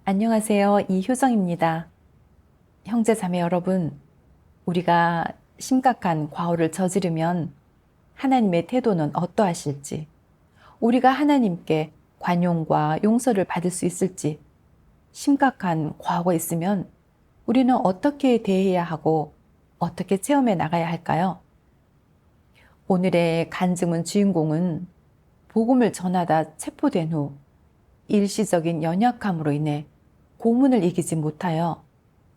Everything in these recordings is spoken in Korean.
안녕하세요. 이효정입니다. 형제자매 여러분, 우리가 심각한 과오를 저지르면 하나님의 태도는 어떠하실지, 우리가 하나님께 관용과 용서를 받을 수 있을지, 심각한 과오가 있으면 우리는 어떻게 대해야 하고 어떻게 체험해 나가야 할까요? 오늘의 간증문 주인공은 복음을 전하다 체포된 후 일시적인 연약함으로 인해 고문을 이기지 못하여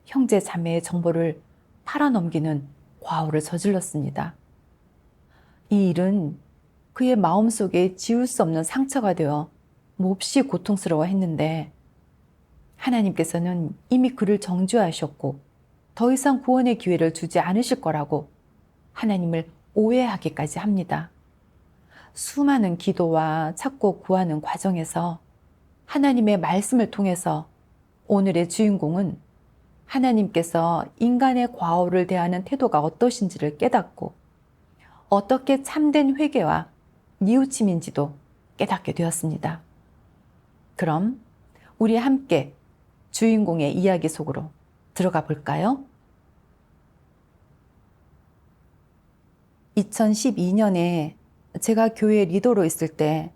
형제 자매의 정보를 팔아넘기는 과오를 저질렀습니다. 이 일은 그의 마음속에 지울 수 없는 상처가 되어 몹시 고통스러워했는데 하나님께서는 이미 그를 정죄하셨고 더 이상 구원의 기회를 주지 않으실 거라고 하나님을 오해하기까지 합니다. 수많은 기도와 찾고 구하는 과정에서 하나님의 말씀을 통해서 오늘의 주인공은 하나님께서 인간의 과오를 대하는 태도가 어떠신지를 깨닫고 어떻게 참된 회개와 뉘우침인지도 깨닫게 되었습니다. 그럼 우리 함께 주인공의 이야기 속으로 들어가 볼까요? 2012년에 제가 교회 리더로 있을 때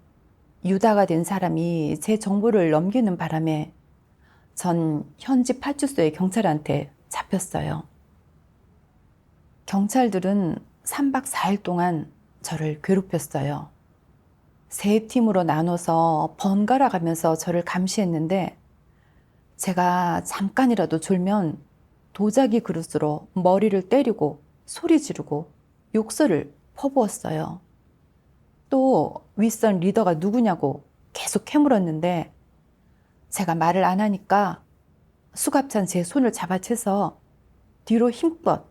유다가 된 사람이 제 정보를 넘기는 바람에 전 현지 파출소의 경찰한테 잡혔어요. 경찰들은 3박 4일 동안 저를 괴롭혔어요. 세 팀으로 나눠서 번갈아 가면서 저를 감시했는데 제가 잠깐이라도 졸면 도자기 그릇으로 머리를 때리고 소리 지르고 욕설을 퍼부었어요. 또 윗선 리더가 누구냐고 계속 캐물었는데 제가 말을 안 하니까 수갑찬 제 손을 잡아채서 뒤로 힘껏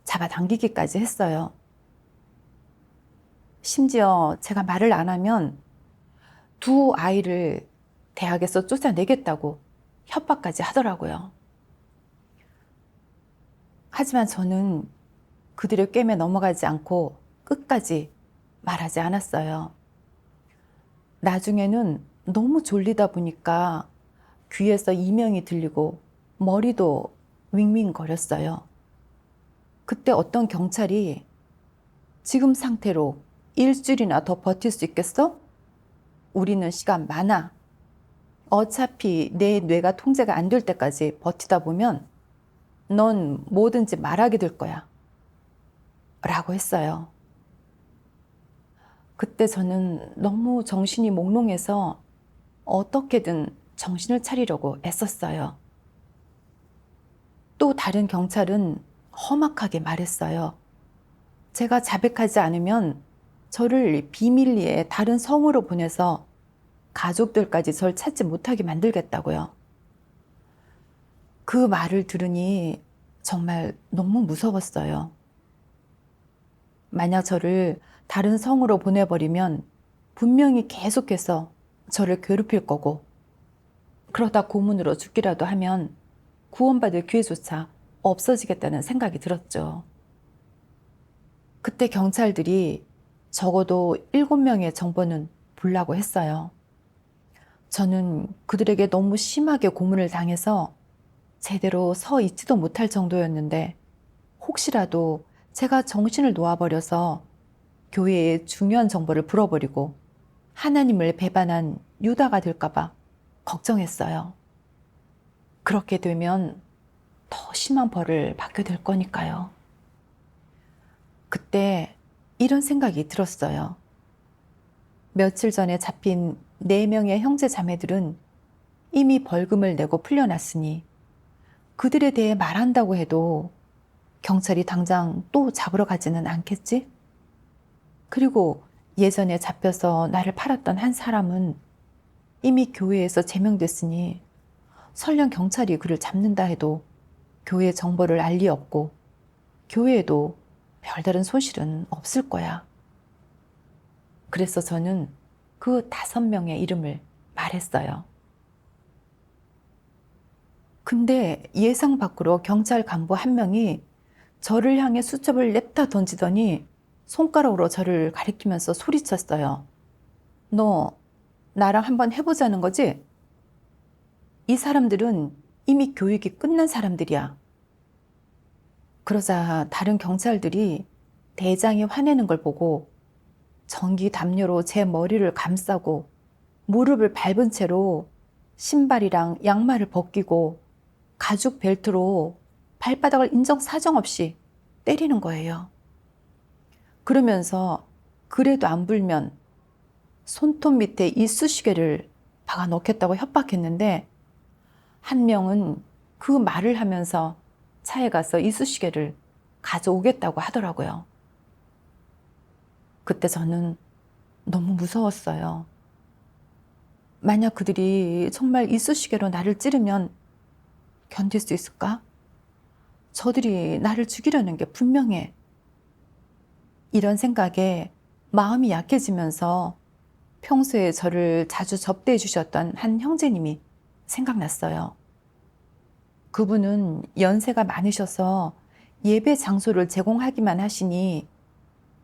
잡아당기기까지 했어요. 심지어 제가 말을 안 하면 두 아이를 대학에서 쫓아내겠다고 협박까지 하더라고요. 하지만 저는 그들의 꿰매 넘어가지 않고 끝까지 말하지 않았어요. 나중에는 너무 졸리다 보니까 귀에서 이명이 들리고 머리도 윙윙거렸어요. 그때 어떤 경찰이 지금 상태로 일주일이나 더 버틸 수 있겠어? 우리는 시간 많아. 어차피 내 뇌가 통제가 안 될 때까지 버티다 보면 넌 뭐든지 말하게 될 거야. 라고 했어요. 그때 저는 너무 정신이 몽롱해서 어떻게든 정신을 차리려고 애썼어요. 또 다른 경찰은 험악하게 말했어요. 제가 자백하지 않으면 저를 비밀리에 다른 성으로 보내서 가족들까지 절 찾지 못하게 만들겠다고요. 그 말을 들으니 정말 너무 무서웠어요. 만약 저를 다른 성으로 보내버리면 분명히 계속해서 저를 괴롭힐 거고 그러다 고문으로 죽기라도 하면 구원받을 기회조차 없어지겠다는 생각이 들었죠. 그때 경찰들이 적어도 7명의 정보는 보려고 했어요. 저는 그들에게 너무 심하게 고문을 당해서 제대로 서 있지도 못할 정도였는데 혹시라도 제가 정신을 놓아버려서 교회의 중요한 정보를 불어버리고 하나님을 배반한 유다가 될까봐 걱정했어요. 그렇게 되면 더 심한 벌을 받게 될 거니까요. 그때 이런 생각이 들었어요. 며칠 전에 잡힌 4명의 형제 자매들은 이미 벌금을 내고 풀려났으니 그들에 대해 말한다고 해도 경찰이 당장 또 잡으러 가지는 않겠지? 그리고 예전에 잡혀서 나를 팔았던 한 사람은 이미 교회에서 제명됐으니 설령 경찰이 그를 잡는다 해도 교회 정보를 알 리 없고 교회에도 별다른 소실은 없을 거야. 그래서 저는 그 5명의 이름을 말했어요. 근데 예상 밖으로 경찰 간부 한 명이 저를 향해 수첩을 냅다 던지더니 손가락으로 저를 가리키면서 소리쳤어요. 너 나랑 한번 해보자는 거지? 이 사람들은 이미 교육이 끝난 사람들이야. 그러자 다른 경찰들이 대장이 화내는 걸 보고 전기 담요로 제 머리를 감싸고 무릎을 밟은 채로 신발이랑 양말을 벗기고 가죽 벨트로 발바닥을 인정사정 없이 때리는 거예요. 그러면서 그래도 안 불면 손톱 밑에 이쑤시개를 박아 넣겠다고 협박했는데 한 명은 그 말을 하면서 차에 가서 이쑤시개를 가져오겠다고 하더라고요. 그때 저는 너무 무서웠어요. 만약 그들이 정말 이쑤시개로 나를 찌르면 견딜 수 있을까? 저들이 나를 죽이려는 게 분명해. 이런 생각에 마음이 약해지면서 평소에 저를 자주 접대해 주셨던 한 형제님이 생각났어요. 그분은 연세가 많으셔서 예배 장소를 제공하기만 하시니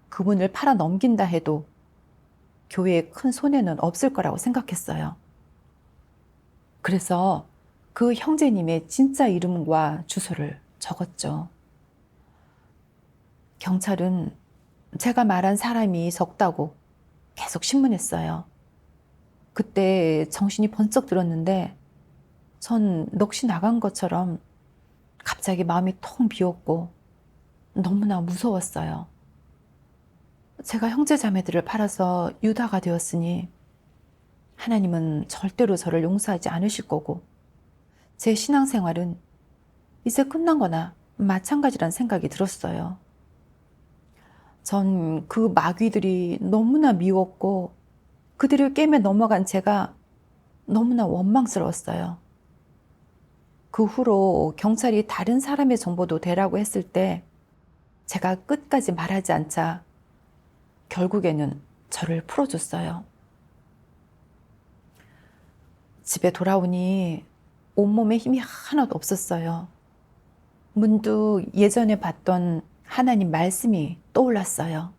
그분을 팔아 넘긴다 해도 교회에 큰 손해는 없을 거라고 생각했어요. 그래서 그 형제님의 진짜 이름과 주소를 적었죠. 경찰은 제가 말한 사람이 적다고 계속 신문했어요. 그때 정신이 번쩍 들었는데 전 넋이 나간 것처럼 갑자기 마음이 텅 비었고 너무나 무서웠어요. 제가 형제 자매들을 팔아서 유다가 되었으니 하나님은 절대로 저를 용서하지 않으실 거고 제 신앙생활은 이제 끝난 거나 마찬가지란 생각이 들었어요. 전 그 마귀들이 너무나 미웠고 그들을 깨며 넘어간 제가 너무나 원망스러웠어요. 그 후로 경찰이 다른 사람의 정보도 대라고 했을 때 제가 끝까지 말하지 않자 결국에는 저를 풀어줬어요. 집에 돌아오니 온몸에 힘이 하나도 없었어요. 문득 예전에 봤던 하나님 말씀이 떠올랐어요.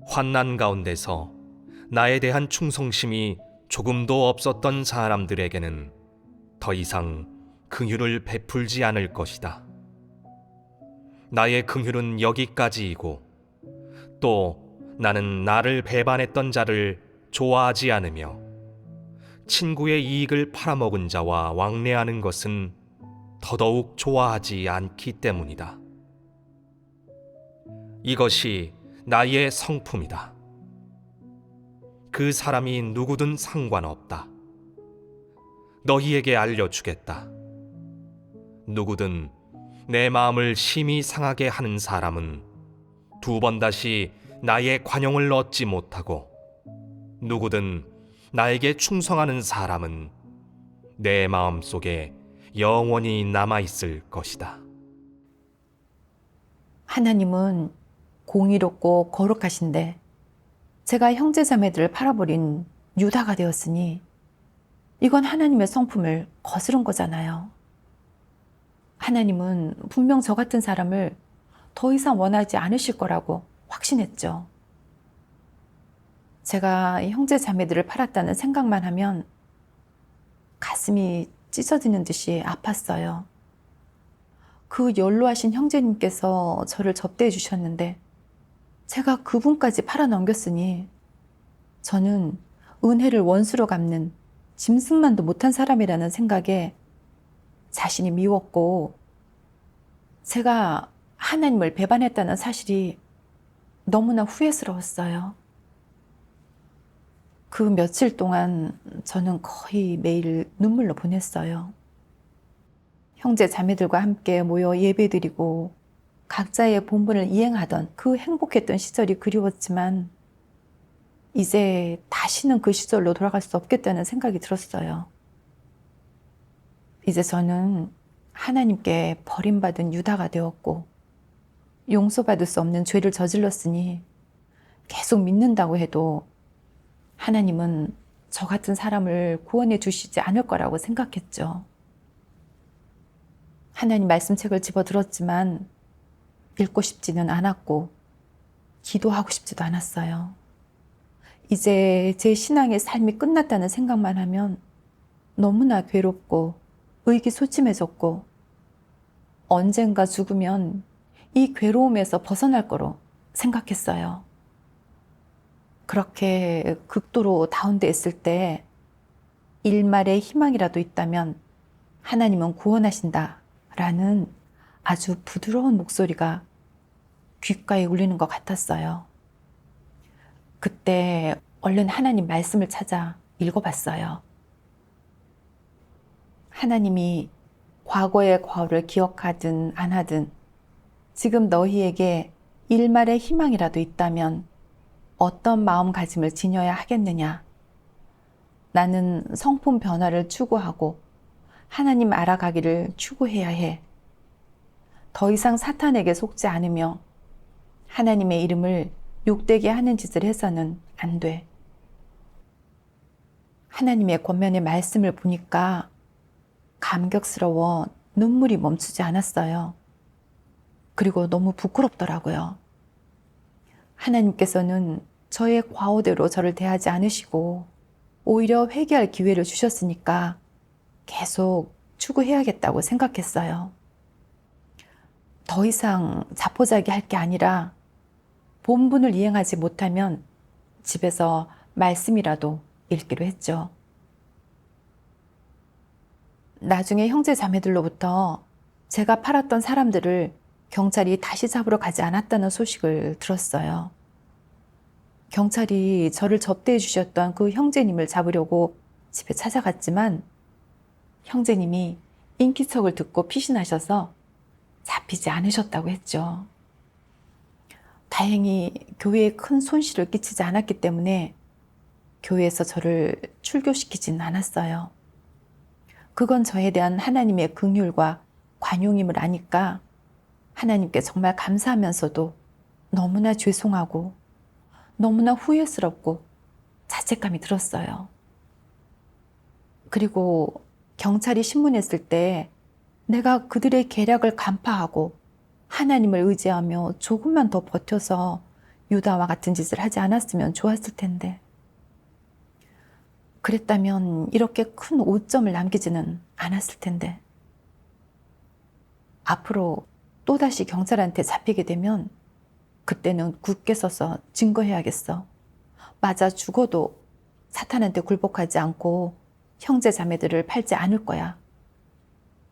환난 가운데서 나에 대한 충성심이 조금도 없었던 사람들에게는 더 이상 긍휼을 베풀지 않을 것이다. 나의 긍휼은 여기까지이고 또 나는 나를 배반했던 자를 좋아하지 않으며 친구의 이익을 팔아먹은 자와 왕래하는 것은 더더욱 좋아하지 않기 때문이다. 이것이 나의 성품이다. 그 사람이 누구든 상관없다. 너희에게 알려주겠다. 누구든 내 마음을 심히 상하게 하는 사람은 두 번 다시 나의 관용을 얻지 못하고 누구든 나에게 충성하는 사람은 내 마음 속에 영원히 남아있을 것이다. 하나님은 공의롭고 거룩하신데 제가 형제자매들을 팔아버린 유다가 되었으니 이건 하나님의 성품을 거스른 거잖아요. 하나님은 분명 저 같은 사람을 더 이상 원하지 않으실 거라고 확신했죠. 제가 형제자매들을 팔았다는 생각만 하면 가슴이 찢어지는 듯이 아팠어요. 그 연로하신 형제님께서 저를 접대해 주셨는데 제가 그분까지 팔아넘겼으니 저는 은혜를 원수로 갚는 짐승만도 못한 사람이라는 생각에 자신이 미웠고 제가 하나님을 배반했다는 사실이 너무나 후회스러웠어요. 그 며칠 동안 저는 거의 매일 눈물로 보냈어요. 형제 자매들과 함께 모여 예배드리고 각자의 본분을 이행하던 그 행복했던 시절이 그리웠지만 이제 다시는 그 시절로 돌아갈 수 없겠다는 생각이 들었어요. 이제 저는 하나님께 버림받은 유다가 되었고 용서받을 수 없는 죄를 저질렀으니 계속 믿는다고 해도 하나님은 저 같은 사람을 구원해 주시지 않을 거라고 생각했죠. 하나님 말씀책을 집어들었지만 읽고 싶지는 않았고 기도하고 싶지도 않았어요. 이제 제 신앙의 삶이 끝났다는 생각만 하면 너무나 괴롭고 의기소침해졌고 언젠가 죽으면 이 괴로움에서 벗어날 거로 생각했어요. 그렇게 극도로 다운돼 있을 때 일말의 희망이라도 있다면 하나님은 구원하신다 라는 아주 부드러운 목소리가 귓가에 울리는 것 같았어요. 그때 얼른 하나님 말씀을 찾아 읽어봤어요. 하나님이 과거의 과오를 기억하든 안 하든 지금 너희에게 일말의 희망이라도 있다면 어떤 마음가짐을 지녀야 하겠느냐? 나는 성품 변화를 추구하고 하나님 알아가기를 추구해야 해. 더 이상 사탄에게 속지 않으며 하나님의 이름을 욕되게 하는 짓을 해서는 안 돼. 하나님의 권면의 말씀을 보니까 감격스러워 눈물이 멈추지 않았어요. 그리고 너무 부끄럽더라고요. 하나님께서는 저의 과오대로 저를 대하지 않으시고 오히려 회개할 기회를 주셨으니까 계속 추구해야겠다고 생각했어요. 더 이상 자포자기 할 게 아니라 본분을 이행하지 못하면 집에서 말씀이라도 읽기로 했죠. 나중에 형제 자매들로부터 제가 팔았던 사람들을 경찰이 다시 잡으러 가지 않았다는 소식을 들었어요. 경찰이 저를 접대해 주셨던 그 형제님을 잡으려고 집에 찾아갔지만 형제님이 인기척을 듣고 피신하셔서 잡히지 않으셨다고 했죠. 다행히 교회에 큰 손실을 끼치지 않았기 때문에 교회에서 저를 출교시키진 않았어요. 그건 저에 대한 하나님의 긍휼과 관용임을 아니까 하나님께 정말 감사하면서도 너무나 죄송하고 너무나 후회스럽고 자책감이 들었어요. 그리고 경찰이 신문했을 때 내가 그들의 계략을 간파하고 하나님을 의지하며 조금만 더 버텨서 유다와 같은 짓을 하지 않았으면 좋았을 텐데. 그랬다면 이렇게 큰 오점을 남기지는 않았을 텐데. 앞으로 또다시 경찰한테 잡히게 되면 그때는 굳게 서서 증거해야겠어. 맞아 죽어도 사탄한테 굴복하지 않고 형제 자매들을 팔지 않을 거야.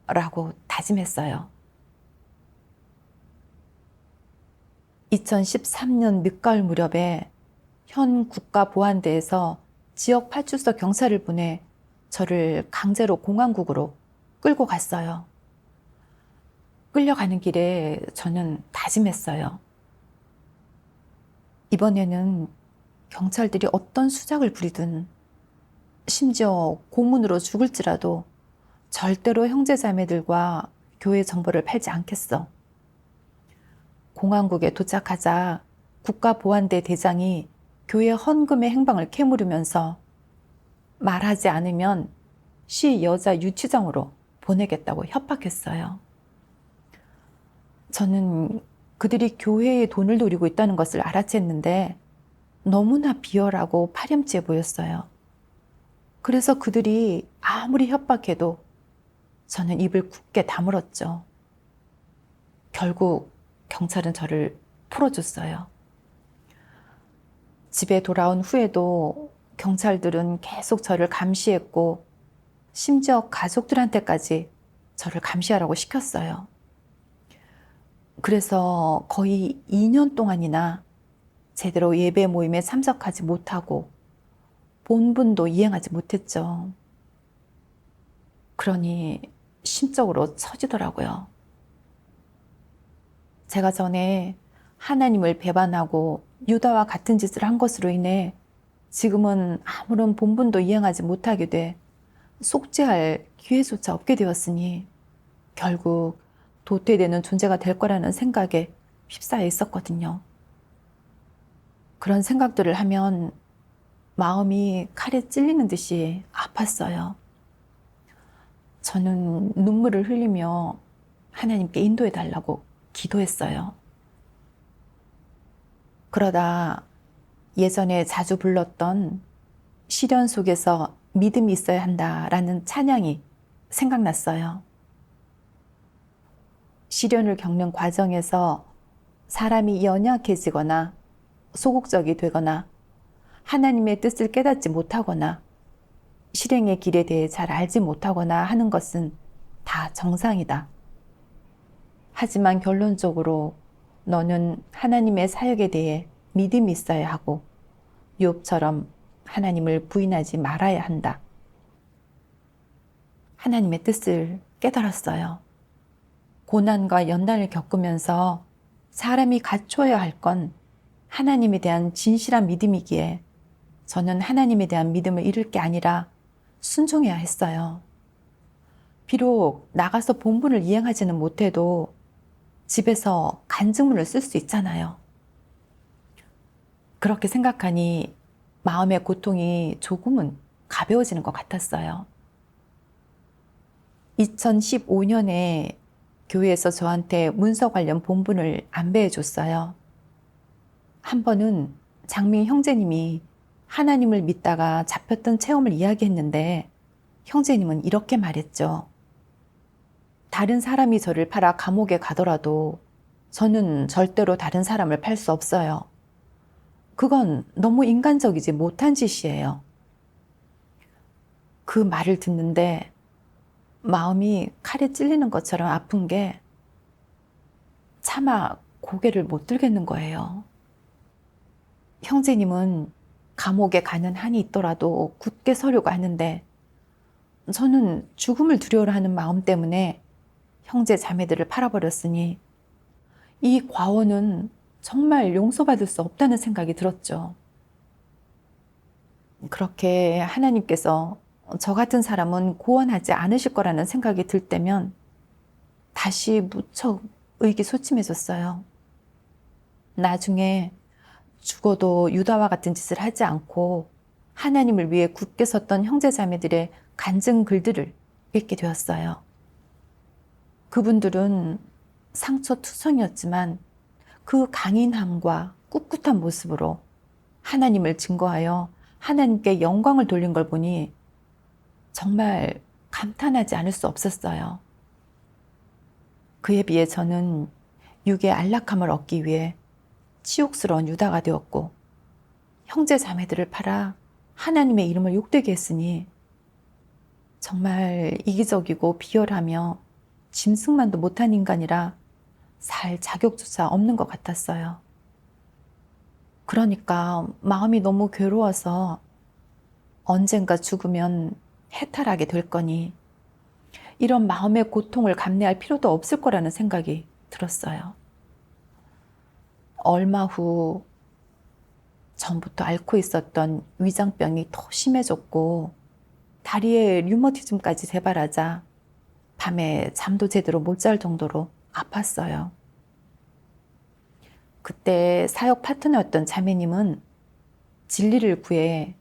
라고 다짐했어요. 2013년 늦가을 무렵에 현 국가보안대에서 지역 파출소 경찰을 보내 저를 강제로 공안국으로 끌고 갔어요. 끌려가는 길에 저는 다짐했어요. 이번에는 경찰들이 어떤 수작을 부리든 심지어 고문으로 죽을지라도 절대로 형제자매들과 교회 정보를 팔지 않겠어. 공안국에 도착하자 국가보안대 대장이 교회 헌금의 행방을 캐물으면서 말하지 않으면 시 여자 유치장으로 보내겠다고 협박했어요. 저는 그들이 교회의 돈을 노리고 있다는 것을 알아챘는데 너무나 비열하고 파렴치해 보였어요. 그래서 그들이 아무리 협박해도 저는 입을 굳게 다물었죠. 결국 경찰은 저를 풀어줬어요. 집에 돌아온 후에도 경찰들은 계속 저를 감시했고 심지어 가족들한테까지 저를 감시하라고 시켰어요. 그래서 거의 2년 동안이나 제대로 예배 모임에 참석하지 못하고 본분도 이행하지 못했죠. 그러니 심적으로 처지더라고요. 제가 전에 하나님을 배반하고 유다와 같은 짓을 한 것으로 인해 지금은 아무런 본분도 이행하지 못하게 돼 속죄할 기회조차 없게 되었으니 결국 도태되는 존재가 될 거라는 생각에 휩싸여 있었거든요. 그런 생각들을 하면 마음이 칼에 찔리는 듯이 아팠어요. 저는 눈물을 흘리며 하나님께 인도해 달라고 기도했어요. 그러다 예전에 자주 불렀던 시련 속에서 믿음이 있어야 한다라는 찬양이 생각났어요. 시련을 겪는 과정에서 사람이 연약해지거나 소극적이 되거나 하나님의 뜻을 깨닫지 못하거나 실행의 길에 대해 잘 알지 못하거나 하는 것은 다 정상이다. 하지만 결론적으로 너는 하나님의 사역에 대해 믿음이 있어야 하고 욥처럼 하나님을 부인하지 말아야 한다. 하나님의 뜻을 깨달았어요. 고난과 연단을 겪으면서 사람이 갖춰야 할 건 하나님에 대한 진실한 믿음이기에 저는 하나님에 대한 믿음을 잃을 게 아니라 순종해야 했어요. 비록 나가서 본분을 이행하지는 못해도 집에서 간증문을 쓸 수 있잖아요. 그렇게 생각하니 마음의 고통이 조금은 가벼워지는 것 같았어요. 2015년에 교회에서 저한테 문서 관련 본분을 안배해 줬어요. 한 번은 장민 형제님이 하나님을 믿다가 잡혔던 체험을 이야기했는데 형제님은 이렇게 말했죠. 다른 사람이 저를 팔아 감옥에 가더라도 저는 절대로 다른 사람을 팔 수 없어요. 그건 너무 인간적이지 못한 짓이에요. 그 말을 듣는데 마음이 칼에 찔리는 것처럼 아픈 게 차마 고개를 못 들겠는 거예요. 형제님은 감옥에 가는 한이 있더라도 굳게 서려고 하는데 저는 죽음을 두려워하는 마음 때문에 형제 자매들을 팔아버렸으니 이 과오는 정말 용서받을 수 없다는 생각이 들었죠. 그렇게 하나님께서 저 같은 사람은 구원하지 않으실 거라는 생각이 들 때면 다시 무척 의기소침해졌어요. 나중에 죽어도 유다와 같은 짓을 하지 않고 하나님을 위해 굳게 섰던 형제자매들의 간증 글들을 읽게 되었어요. 그분들은 상처투성이었지만 그 강인함과 꿋꿋한 모습으로 하나님을 증거하여 하나님께 영광을 돌린 걸 보니 정말 감탄하지 않을 수 없었어요. 그에 비해 저는 육의 안락함을 얻기 위해 치욕스러운 유다가 되었고 형제 자매들을 팔아 하나님의 이름을 욕되게 했으니 정말 이기적이고 비열하며 짐승만도 못한 인간이라 살 자격조차 없는 것 같았어요. 그러니까 마음이 너무 괴로워서 언젠가 죽으면 해탈하게 될 거니 이런 마음의 고통을 감내할 필요도 없을 거라는 생각이 들었어요. 얼마 후 전부터 앓고 있었던 위장병이 더 심해졌고 다리에 류머티즘까지 재발하자 밤에 잠도 제대로 못 잘 정도로 아팠어요. 그때 사역 파트너였던 자매님은 진리를 구해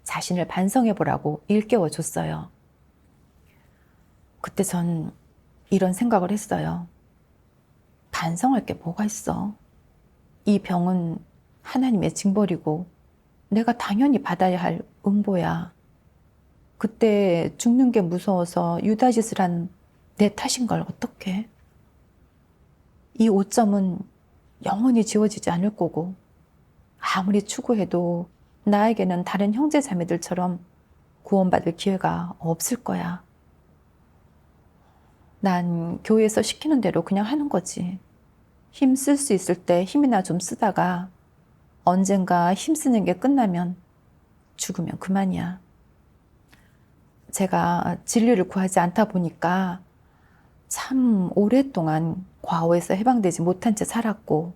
자신을 반성해 보라고 일깨워 줬어요. 그때 전 이런 생각을 했어요. 반성할 게 뭐가 있어? 이 병은 하나님의 징벌이고 내가 당연히 받아야 할 음보야. 그때 죽는 게 무서워서 유다짓을 한 내 탓인 걸 어떡해? 이 오점은 영원히 지워지지 않을 거고 아무리 추구해도 나에게는 다른 형제 자매들처럼 구원받을 기회가 없을 거야. 난 교회에서 시키는 대로 그냥 하는 거지. 힘 쓸 수 있을 때 힘이나 좀 쓰다가 언젠가 힘 쓰는 게 끝나면 죽으면 그만이야. 제가 진리를 구하지 않다 보니까 참 오랫동안 과오에서 해방되지 못한 채 살았고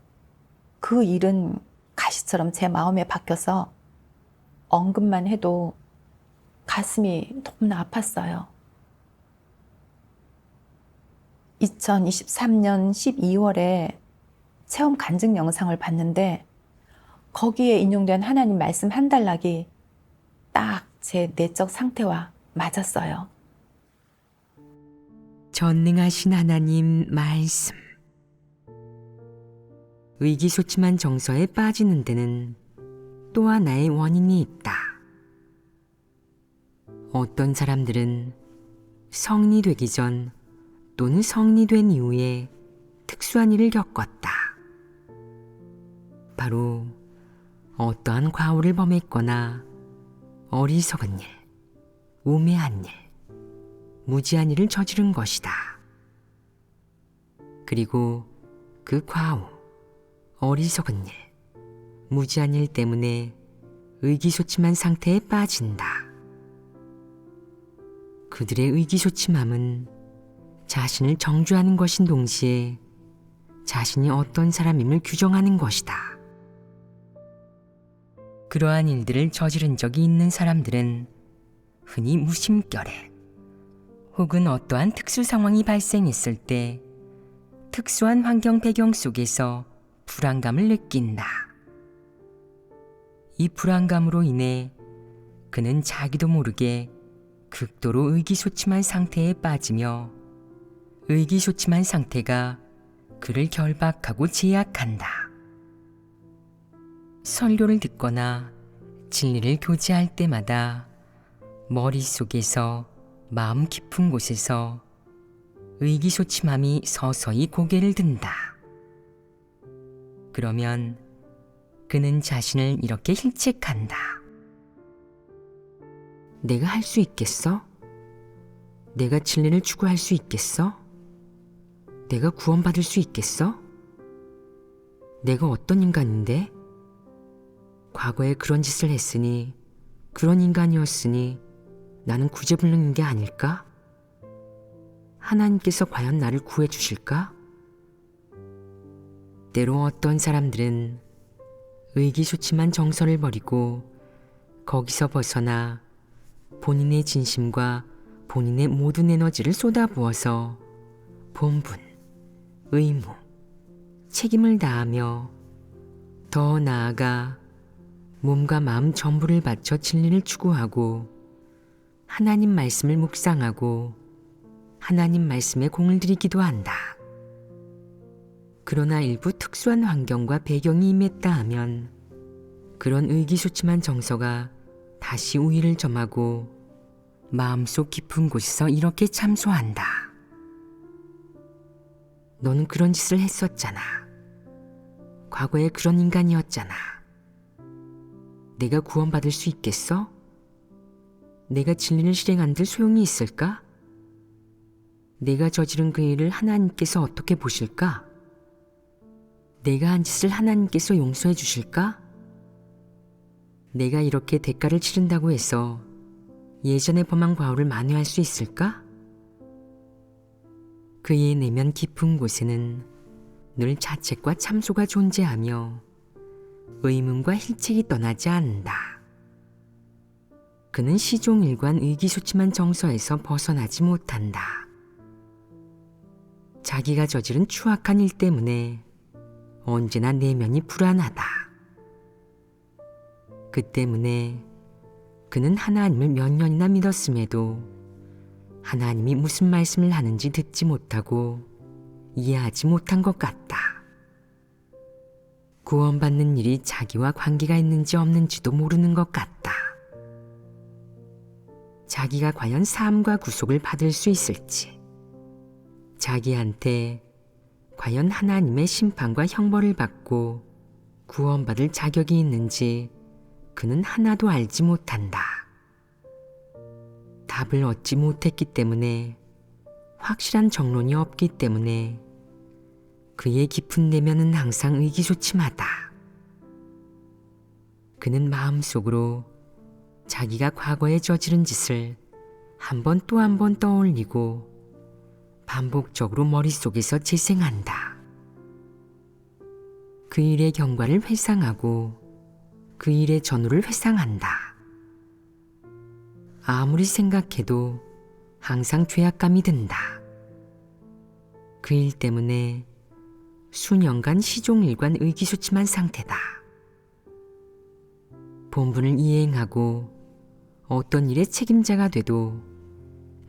그 일은 가시처럼 제 마음에 박혀서 언급만 해도 가슴이 너무나 아팠어요. 2023년 12월에 체험 간증 영상을 봤는데 거기에 인용된 하나님 말씀 한 단락이 딱 제 내적 상태와 맞았어요. 전능하신 하나님 말씀. 의기소침한 정서에 빠지는 데는 또 하나의 원인이 있다. 어떤 사람들은 성인이 되기 전 또는 성인이 된 이후에 특수한 일을 겪었다. 바로 어떠한 과오를 범했거나 어리석은 일, 우매한 일, 무지한 일을 저지른 것이다. 그리고 그 과오, 어리석은 일, 무지한 일 때문에 의기소침한 상태에 빠진다. 그들의 의기소침함은 자신을 정죄하는 것인 동시에 자신이 어떤 사람임을 규정하는 것이다. 그러한 일들을 저지른 적이 있는 사람들은 흔히 무심결에 혹은 어떠한 특수 상황이 발생했을 때 특수한 환경 배경 속에서 불안감을 느낀다. 이 불안감으로 인해 그는 자기도 모르게 극도로 의기소침한 상태에 빠지며 의기소침한 상태가 그를 결박하고 제약한다. 설교를 듣거나 진리를 교제할 때마다 머릿속에서 마음 깊은 곳에서 의기소침함이 서서히 고개를 든다. 그러면 그는 자신을 이렇게 힐책한다. 내가 할 수 있겠어? 내가 진리를 추구할 수 있겠어? 내가 구원받을 수 있겠어? 내가 어떤 인간인데? 과거에 그런 짓을 했으니, 그런 인간이었으니 나는 구제불능인 게 아닐까? 하나님께서 과연 나를 구해주실까? 때로 어떤 사람들은 의기소침한 정서를 버리고 거기서 벗어나 본인의 진심과 본인의 모든 에너지를 쏟아부어서 본분, 의무, 책임을 다하며 더 나아가 몸과 마음 전부를 바쳐 진리를 추구하고 하나님 말씀을 묵상하고 하나님 말씀에 공을 들이기도 한다. 그러나 일부 특수한 환경과 배경이 임했다 하면 그런 의기소침한 정서가 다시 우위를 점하고 마음속 깊은 곳에서 이렇게 참소한다. 너는 그런 짓을 했었잖아. 과거에 그런 인간이었잖아. 내가 구원받을 수 있겠어? 내가 진리를 실행한들 소용이 있을까? 내가 저지른 그 일을 하나님께서 어떻게 보실까? 내가 한 짓을 하나님께서 용서해 주실까? 내가 이렇게 대가를 치른다고 해서 예전에 범한 과오를 만회할 수 있을까? 그의 내면 깊은 곳에는 늘 자책과 참소가 존재하며 의문과 힐책이 떠나지 않는다. 그는 시종일관 의기소침한 정서에서 벗어나지 못한다. 자기가 저지른 추악한 일 때문에 언제나 내면이 불안하다. 그 때문에 그는 하나님을 몇 년이나 믿었음에도 하나님이 무슨 말씀을 하는지 듣지 못하고 이해하지 못한 것 같다. 구원받는 일이 자기와 관계가 있는지 없는지도 모르는 것 같다. 자기가 과연 사함과 구속을 받을 수 있을지, 자기한테 과연 하나님의 심판과 형벌을 받고 구원받을 자격이 있는지 그는 하나도 알지 못한다. 답을 얻지 못했기 때문에, 확실한 정론이 없기 때문에 그의 깊은 내면은 항상 의기소침하다. 그는 마음속으로 자기가 과거에 저지른 짓을 한 번 또 한 번 떠올리고 반복적으로 머릿속에서 재생한다. 그 일의 경과를 회상하고 그 일의 전후를 회상한다. 아무리 생각해도 항상 죄악감이 든다. 그 일 때문에 수년간 시종일관 의기소침한 상태다. 본분을 이행하고 어떤 일의 책임자가 돼도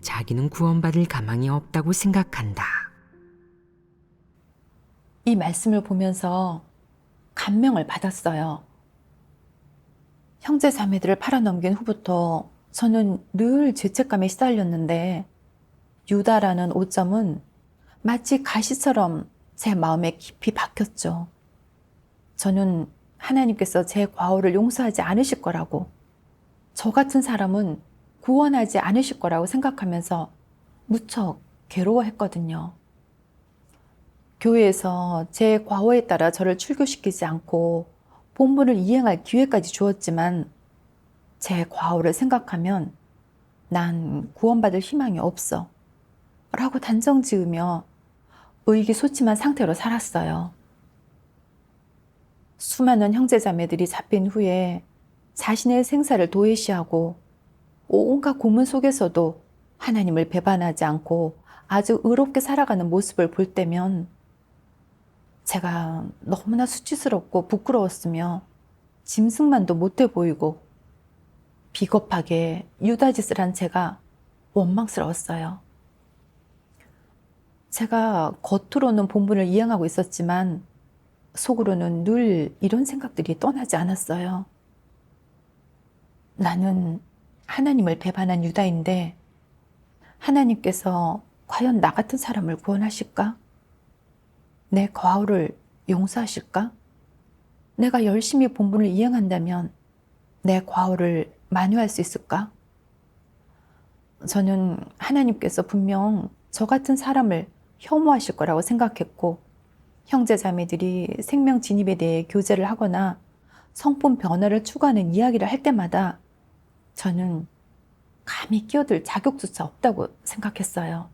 자기는 구원받을 가망이 없다고 생각한다. 이 말씀을 보면서 감명을 받았어요. 형제 자매들을 팔아넘긴 후부터 저는 늘 죄책감에 시달렸는데 유다라는 오점은 마치 가시처럼 제 마음에 깊이 박혔죠. 저는 하나님께서 제 과오를 용서하지 않으실 거라고, 저 같은 사람은 구원하지 않으실 거라고 생각하면서 무척 괴로워했거든요. 교회에서 제 과오에 따라 저를 출교시키지 않고 본분을 이행할 기회까지 주었지만 제 과오를 생각하면 난 구원받을 희망이 없어 라고 단정 지으며 의기소침한 상태로 살았어요. 수많은 형제자매들이 잡힌 후에 자신의 생사를 도외시하고 온갖 고문 속에서도 하나님을 배반하지 않고 아주 의롭게 살아가는 모습을 볼 때면 제가 너무나 수치스럽고 부끄러웠으며 짐승만도 못해 보이고 비겁하게 유다짓을 한 제가 원망스러웠어요. 제가 겉으로는 본분을 이행하고 있었지만 속으로는 늘 이런 생각들이 떠나지 않았어요. 나는 하나님을 배반한 유다인데 하나님께서 과연 나 같은 사람을 구원하실까? 내 과오를 용서하실까? 내가 열심히 본분을 이행한다면 내 과오를 만회할 수 있을까? 저는 하나님께서 분명 저 같은 사람을 혐오하실 거라고 생각했고 형제 자매들이 생명 진입에 대해 교제를 하거나 성품 변화를 추구하는 이야기를 할 때마다 저는 감히 끼어들 자격조차 없다고 생각했어요.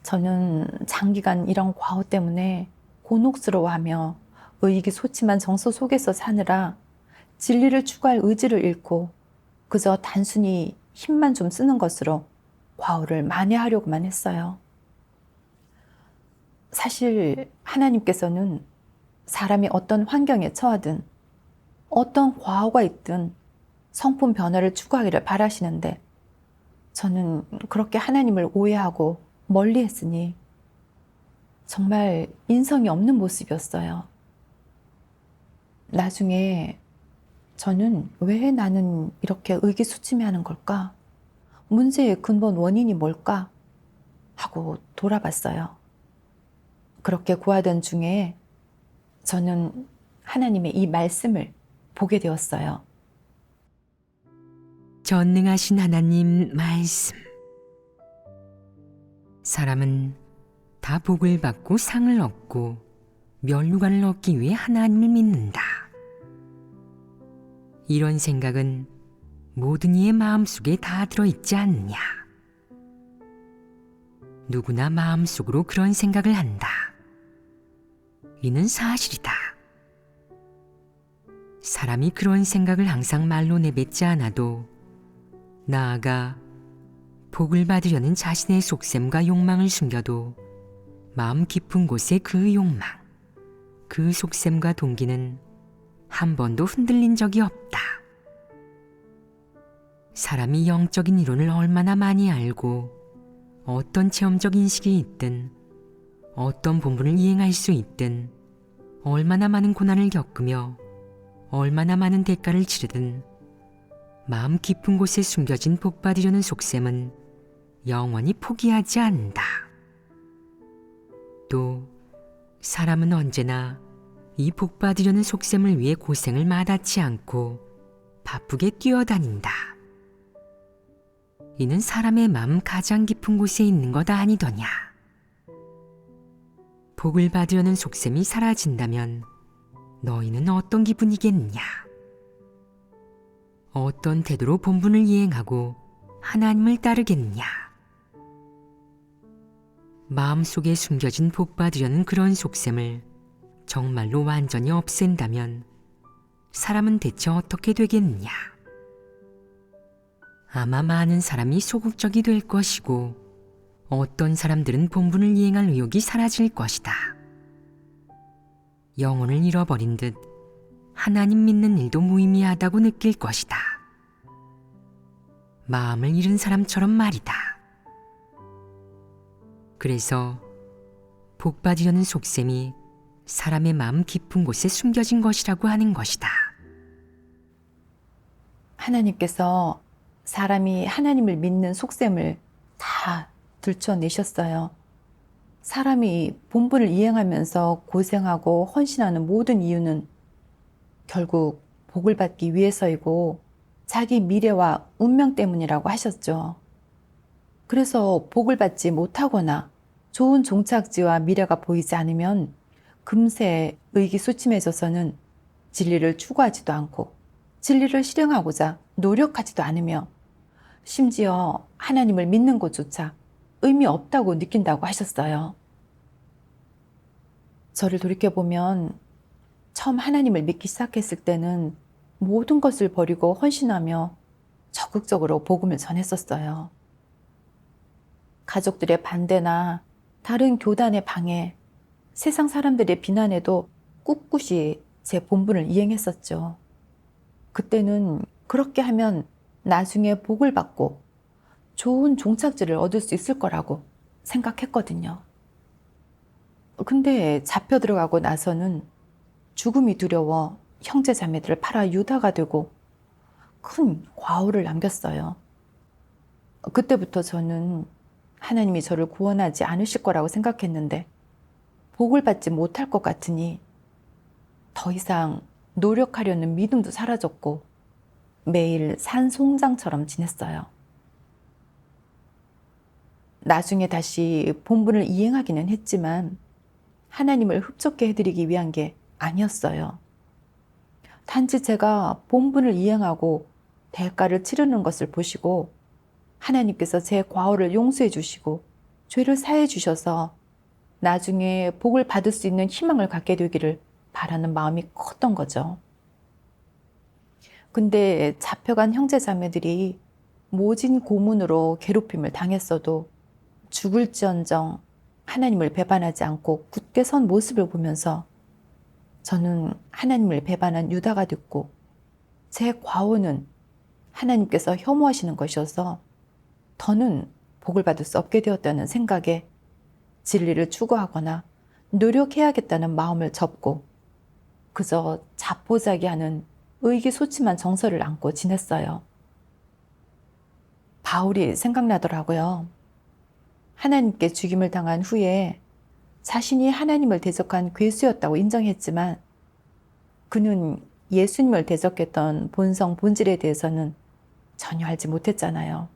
저는 장기간 이런 과오 때문에 곤혹스러워하며 의기소침한 정서 속에서 사느라 진리를 추구할 의지를 잃고 그저 단순히 힘만 좀 쓰는 것으로 과오를 만회하려고만 했어요. 사실 하나님께서는 사람이 어떤 환경에 처하든 어떤 과오가 있든 성품 변화를 추구하기를 바라시는데 저는 그렇게 하나님을 오해하고 멀리했으니 정말 인성이 없는 모습이었어요. 나중에 저는 왜 나는 이렇게 의기소침해하는 걸까? 문제의 근본 원인이 뭘까? 하고 돌아봤어요. 그렇게 구하던 중에 저는 하나님의 이 말씀을 보게 되었어요. 전능하신 하나님 말씀. 사람은 다 복을 받고 상을 얻고 면류관을 얻기 위해 하나님을 믿는다. 이런 생각은 모든 이의 마음속에 다 들어있지 않느냐. 누구나 마음속으로 그런 생각을 한다. 이는 사실이다. 사람이 그런 생각을 항상 말로 내뱉지 않아도 나아가 복을 받으려는 자신의 속셈과 욕망을 숨겨도 마음 깊은 곳에 그 욕망, 그 속셈과 동기는 한 번도 흔들린 적이 없다. 사람이 영적인 이론을 얼마나 많이 알고 어떤 체험적 인식이 있든 어떤 본분을 이행할 수 있든 얼마나 많은 고난을 겪으며 얼마나 많은 대가를 치르든 마음 깊은 곳에 숨겨진 복 받으려는 속셈은 영원히 포기하지 않는다. 또 사람은 언제나 이 복 받으려는 속셈을 위해 고생을 마다치 않고 바쁘게 뛰어다닌다. 이는 사람의 마음 가장 깊은 곳에 있는 것 아니더냐. 복을 받으려는 속셈이 사라진다면 너희는 어떤 기분이겠느냐. 어떤 태도로 본분을 이행하고 하나님을 따르겠느냐. 마음속에 숨겨진 복 받으려는 그런 속셈을 정말로 완전히 없앤다면 사람은 대체 어떻게 되겠느냐. 아마 많은 사람이 소극적이 될 것이고 어떤 사람들은 본분을 이행할 의욕이 사라질 것이다. 영혼을 잃어버린 듯 하나님 믿는 일도 무의미하다고 느낄 것이다. 마음을 잃은 사람처럼 말이다. 그래서 복 받으려는 속셈이 사람의 마음 깊은 곳에 숨겨진 것이라고 하는 것이다. 하나님께서 사람이 하나님을 믿는 속셈을 다 들춰내셨어요. 사람이 본분을 이행하면서 고생하고 헌신하는 모든 이유는 결국 복을 받기 위해서이고 자기 미래와 운명 때문이라고 하셨죠. 그래서 복을 받지 못하거나 좋은 종착지와 미래가 보이지 않으면 금세 의기소침해져서는 진리를 추구하지도 않고 진리를 실행하고자 노력하지도 않으며 심지어 하나님을 믿는 것조차 의미 없다고 느낀다고 하셨어요. 저를 돌이켜보면 처음 하나님을 믿기 시작했을 때는 모든 것을 버리고 헌신하며 적극적으로 복음을 전했었어요. 가족들의 반대나 다른 교단의 방해, 세상 사람들의 비난에도 꿋꿋이 제 본분을 이행했었죠. 그때는 그렇게 하면 나중에 복을 받고 좋은 종착지를 얻을 수 있을 거라고 생각했거든요. 근데 잡혀 들어가고 나서는 죽음이 두려워 형제 자매들을 팔아 유다가 되고 큰 과오를 남겼어요. 그때부터 저는 하나님이 저를 구원하지 않으실 거라고 생각했는데 복을 받지 못할 것 같으니 더 이상 노력하려는 믿음도 사라졌고 매일 산송장처럼 지냈어요. 나중에 다시 본분을 이행하기는 했지만 하나님을 흡족해 해드리기 위한 게 아니었어요. 단지 제가 본분을 이행하고 대가를 치르는 것을 보시고 하나님께서 제 과오를 용서해 주시고 죄를 사해 주셔서 나중에 복을 받을 수 있는 희망을 갖게 되기를 바라는 마음이 컸던 거죠. 근데 잡혀간 형제 자매들이 모진 고문으로 괴롭힘을 당했어도 죽을지언정 하나님을 배반하지 않고 굳게 선 모습을 보면서 저는 하나님을 배반한 유다가 됐고 제 과오는 하나님께서 혐오하시는 것이어서 더는 복을 받을 수 없게 되었다는 생각에 진리를 추구하거나 노력해야겠다는 마음을 접고 그저 자포자기하는 의기소침한 정서를 안고 지냈어요. 바울이 생각나더라고요. 하나님께 죽임을 당한 후에 자신이 하나님을 대적한 괴수였다고 인정했지만 그는 예수님을 대적했던 본성 본질에 대해서는 전혀 알지 못했잖아요.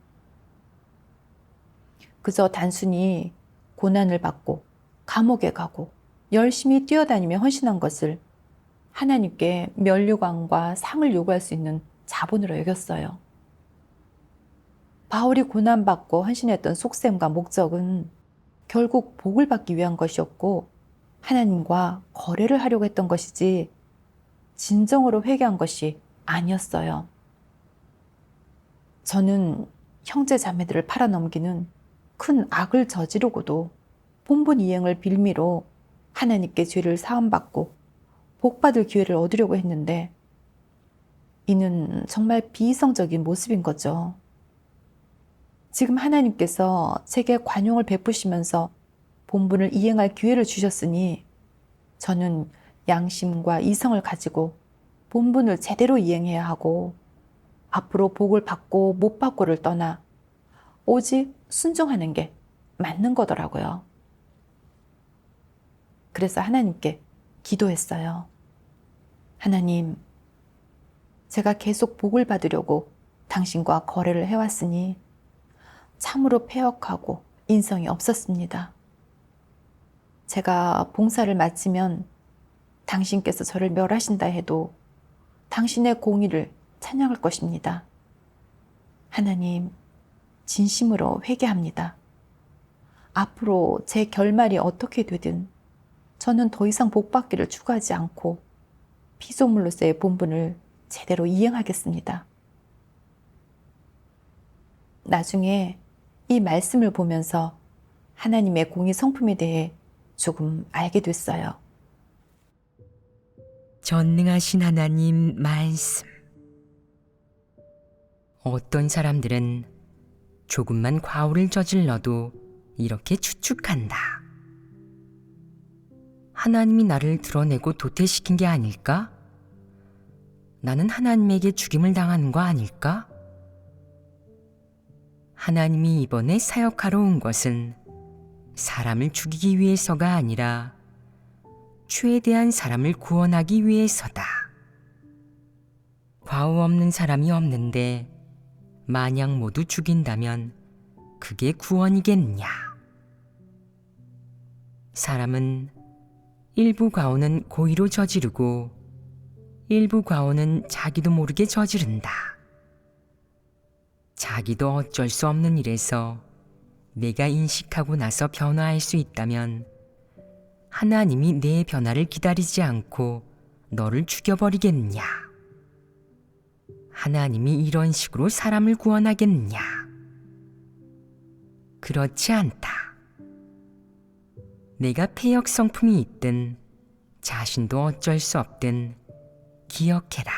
그저 단순히 고난을 받고 감옥에 가고 열심히 뛰어다니며 헌신한 것을 하나님께 면류관과 상을 요구할 수 있는 자본으로 여겼어요. 바울이 고난받고 헌신했던 속셈과 목적은 결국 복을 받기 위한 것이었고 하나님과 거래를 하려고 했던 것이지 진정으로 회개한 것이 아니었어요. 저는 형제 자매들을 팔아넘기는 큰 악을 저지르고도 본분 이행을 빌미로 하나님께 죄를 사함받고 복받을 기회를 얻으려고 했는데 이는 정말 비이성적인 모습인 거죠. 지금 하나님께서 제게 관용을 베푸시면서 본분을 이행할 기회를 주셨으니 저는 양심과 이성을 가지고 본분을 제대로 이행해야 하고 앞으로 복을 받고 못 받고를 떠나 오직 순종하는 게 맞는 거더라고요. 그래서 하나님께 기도했어요. 하나님, 제가 계속 복을 받으려고 당신과 거래를 해왔으니 참으로 패역하고 인성이 없었습니다. 제가 봉사를 마치면 당신께서 저를 멸하신다 해도 당신의 공의를 찬양할 것입니다. 하나님, 진심으로 회개합니다. 앞으로 제 결말이 어떻게 되든 저는 더 이상 복받기를 추구하지 않고 피조물로서의 본분을 제대로 이행하겠습니다. 나중에 이 말씀을 보면서 하나님의 공의 성품에 대해 조금 알게 됐어요. 전능하신 하나님 말씀. 어떤 사람들은 조금만 과오를 저질러도 이렇게 추측한다. 하나님이 나를 드러내고 도태시킨 게 아닐까? 나는 하나님에게 죽임을 당하는 거 아닐까? 하나님이 이번에 사역하러 온 것은 사람을 죽이기 위해서가 아니라 최대한 사람을 구원하기 위해서다. 과오 없는 사람이 없는데 만약 모두 죽인다면 그게 구원이겠느냐? 사람은 일부 과오는 고의로 저지르고 일부 과오는 자기도 모르게 저지른다. 자기도 어쩔 수 없는 일에서 내가 인식하고 나서 변화할 수 있다면 하나님이 내 변화를 기다리지 않고 너를 죽여버리겠느냐? 하나님이 이런 식으로 사람을 구원하겠느냐? 그렇지 않다. 내가 폐역 성품이 있든 자신도 어쩔 수 없든 기억해라.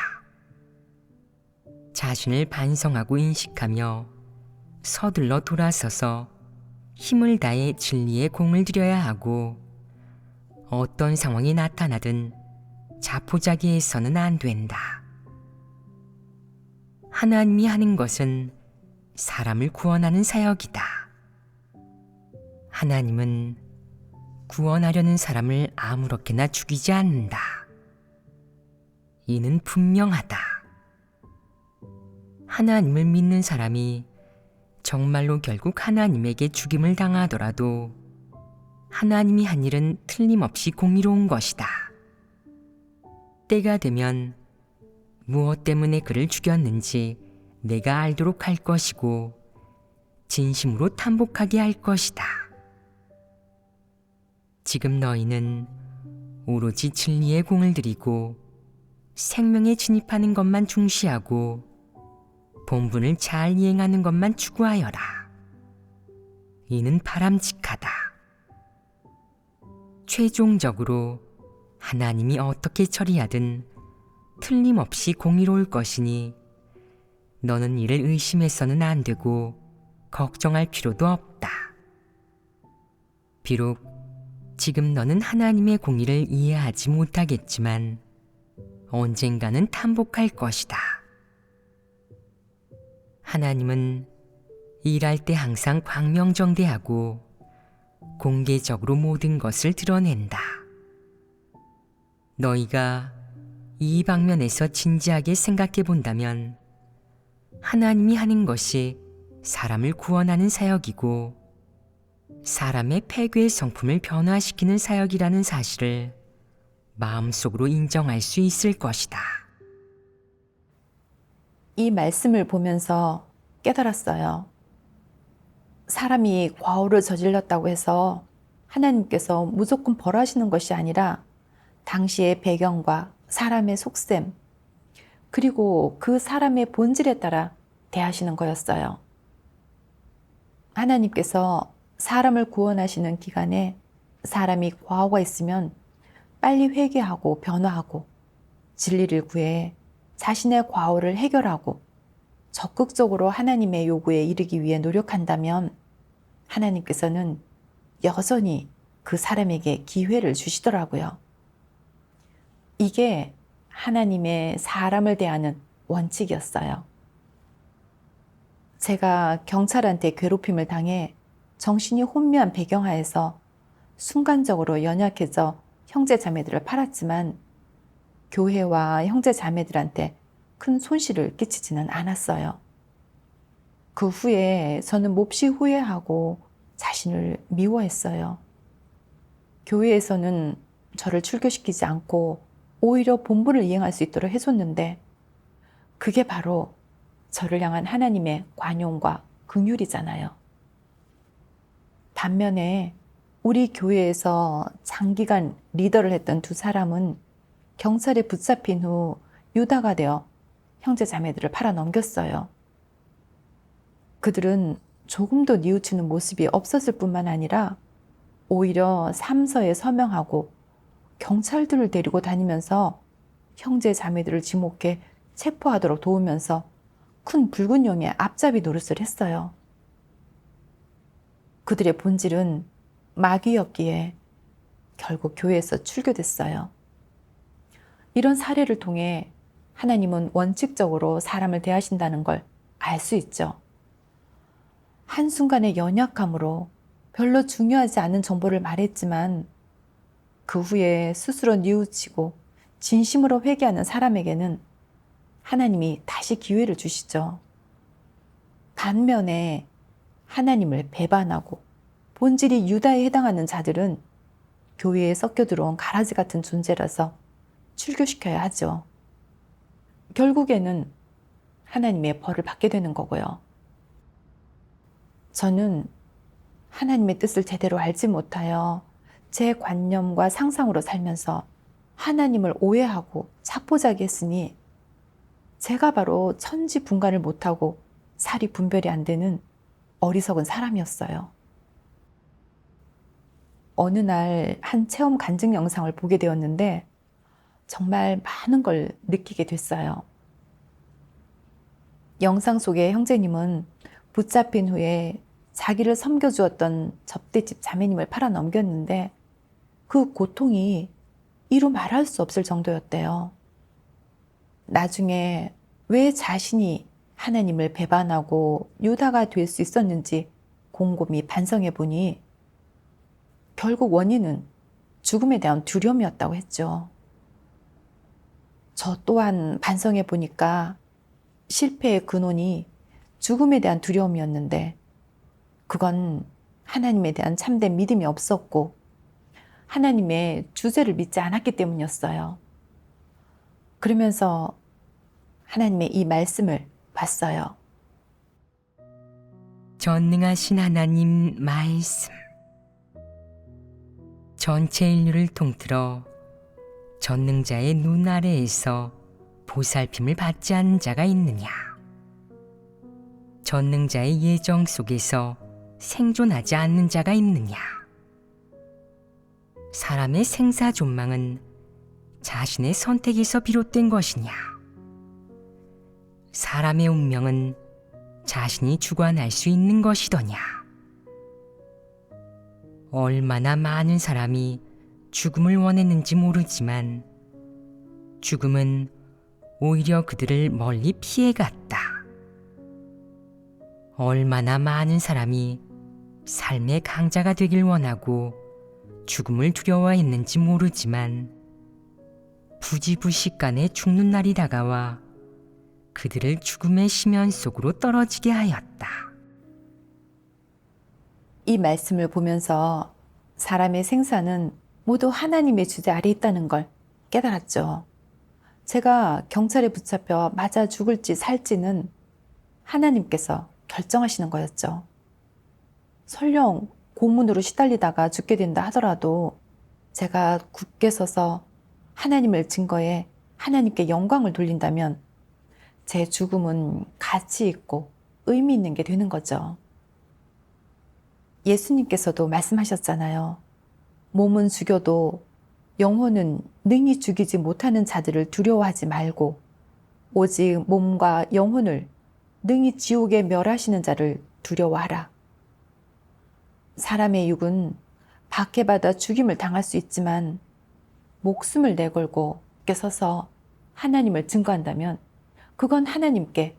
자신을 반성하고 인식하며 서둘러 돌아서서 힘을 다해 진리의 공을 들여야 하고 어떤 상황이 나타나든 자포자기해서는 안 된다. 하나님이 하는 것은 사람을 구원하는 사역이다. 하나님은 구원하려는 사람을 아무렇게나 죽이지 않는다. 이는 분명하다. 하나님을 믿는 사람이 정말로 결국 하나님에게 죽임을 당하더라도 하나님이 한 일은 틀림없이 공의로운 것이다. 때가 되면 무엇 때문에 그를 죽였는지 내가 알도록 할 것이고 진심으로 탐복하게 할 것이다. 지금 너희는 오로지 진리의 공을 들이고 생명에 진입하는 것만 중시하고 본분을 잘 이행하는 것만 추구하여라. 이는 바람직하다. 최종적으로 하나님이 어떻게 처리하든 틀림없이 공의로울 것이니 너는 이를 의심해서는 안 되고 걱정할 필요도 없다. 비록 지금 너는 하나님의 공의를 이해하지 못하겠지만 언젠가는 탐복할 것이다. 하나님은 일할 때 항상 광명정대하고 공개적으로 모든 것을 드러낸다. 너희가 이 방면에서 진지하게 생각해 본다면 하나님이 하는 것이 사람을 구원하는 사역이고 사람의 폐괴의 성품을 변화시키는 사역이라는 사실을 마음속으로 인정할 수 있을 것이다. 이 말씀을 보면서 깨달았어요. 사람이 과오를 저질렀다고 해서 하나님께서 무조건 벌하시는 것이 아니라 당시의 배경과 사람의 속셈, 그리고 그 사람의 본질에 따라 대하시는 거였어요. 하나님께서 사람을 구원하시는 기간에 사람이 과오가 있으면 빨리 회개하고 변화하고 진리를 구해 자신의 과오를 해결하고 적극적으로 하나님의 요구에 이르기 위해 노력한다면 하나님께서는 여전히 그 사람에게 기회를 주시더라고요. 이게 하나님의 사람을 대하는 원칙이었어요. 제가 경찰한테 괴롭힘을 당해 정신이 혼미한 배경하에서 순간적으로 연약해져 형제 자매들을 팔았지만 교회와 형제 자매들한테 큰 손실을 끼치지는 않았어요. 그 후에 저는 몹시 후회하고 자신을 미워했어요. 교회에서는 저를 출교시키지 않고 오히려 본분을 이행할 수 있도록 해줬는데 그게 바로 저를 향한 하나님의 관용과 긍휼이잖아요. 반면에 우리 교회에서 장기간 리더를 했던 두 사람은 경찰에 붙잡힌 후 유다가 되어 형제 자매들을 팔아넘겼어요. 그들은 조금도 뉘우치는 모습이 없었을 뿐만 아니라 오히려 삼서에 서명하고 경찰들을 데리고 다니면서 형제 자매들을 지목해 체포하도록 도우면서 큰 붉은 용의 앞잡이 노릇을 했어요. 그들의 본질은 마귀였기에 결국 교회에서 출교됐어요. 이런 사례를 통해 하나님은 원칙적으로 사람을 대하신다는 걸 알 수 있죠. 한순간의 연약함으로 별로 중요하지 않은 정보를 말했지만 그 후에 스스로 뉘우치고 진심으로 회개하는 사람에게는 하나님이 다시 기회를 주시죠. 반면에 하나님을 배반하고 본질이 유다에 해당하는 자들은 교회에 섞여 들어온 가라지 같은 존재라서 출교시켜야 하죠. 결국에는 하나님의 벌을 받게 되는 거고요. 저는 하나님의 뜻을 제대로 알지 못하여 제 관념과 상상으로 살면서 하나님을 오해하고 착보자기 했으니 제가 바로 천지분간을 못하고 살이 분별이 안 되는 어리석은 사람이었어요. 어느 날 한 체험 간증 영상을 보게 되었는데 정말 많은 걸 느끼게 됐어요. 영상 속의 형제님은 붙잡힌 후에 자기를 섬겨주었던 접대집 자매님을 팔아 넘겼는데 그 고통이 이루 말할 수 없을 정도였대요. 나중에 왜 자신이 하나님을 배반하고 유다가 될 수 있었는지 곰곰이 반성해 보니 결국 원인은 죽음에 대한 두려움이었다고 했죠. 저 또한 반성해 보니까 실패의 근원이 죽음에 대한 두려움이었는데 그건 하나님에 대한 참된 믿음이 없었고 하나님의 주제를 믿지 않았기 때문이었어요. 그러면서 하나님의 이 말씀을 봤어요. 전능하신 하나님 말씀. 전체 인류를 통틀어 전능자의 눈 아래에서 보살핌을 받지 않은 자가 있느냐? 전능자의 예정 속에서 생존하지 않는 자가 있느냐? 사람의 생사존망은 자신의 선택에서 비롯된 것이냐? 사람의 운명은 자신이 주관할 수 있는 것이더냐? 얼마나 많은 사람이 죽음을 원했는지 모르지만 죽음은 오히려 그들을 멀리 피해갔다. 얼마나 많은 사람이 삶의 강자가 되길 원하고 죽음을 두려워했는지 모르지만 부지부식간에 죽는 날이 다가와 그들을 죽음의 심연 속으로 떨어지게 하였다. 이 말씀을 보면서 사람의 생사는 모두 하나님의 주제 아래 있다는 걸 깨달았죠. 제가 경찰에 붙잡혀 맞아 죽을지 살지는 하나님께서 결정하시는 거였죠. 설령 고문으로 시달리다가 죽게 된다 하더라도 제가 굳게 서서 하나님을 증거해 하나님께 영광을 돌린다면 제 죽음은 가치 있고 의미 있는 게 되는 거죠. 예수님께서도 말씀하셨잖아요. 몸은 죽여도 영혼은 능히 죽이지 못하는 자들을 두려워하지 말고 오직 몸과 영혼을 능히 지옥에 멸하시는 자를 두려워하라. 사람의 육은 박해받아 죽임을 당할 수 있지만 목숨을 내걸고 굳게 서서 하나님을 증거한다면 그건 하나님께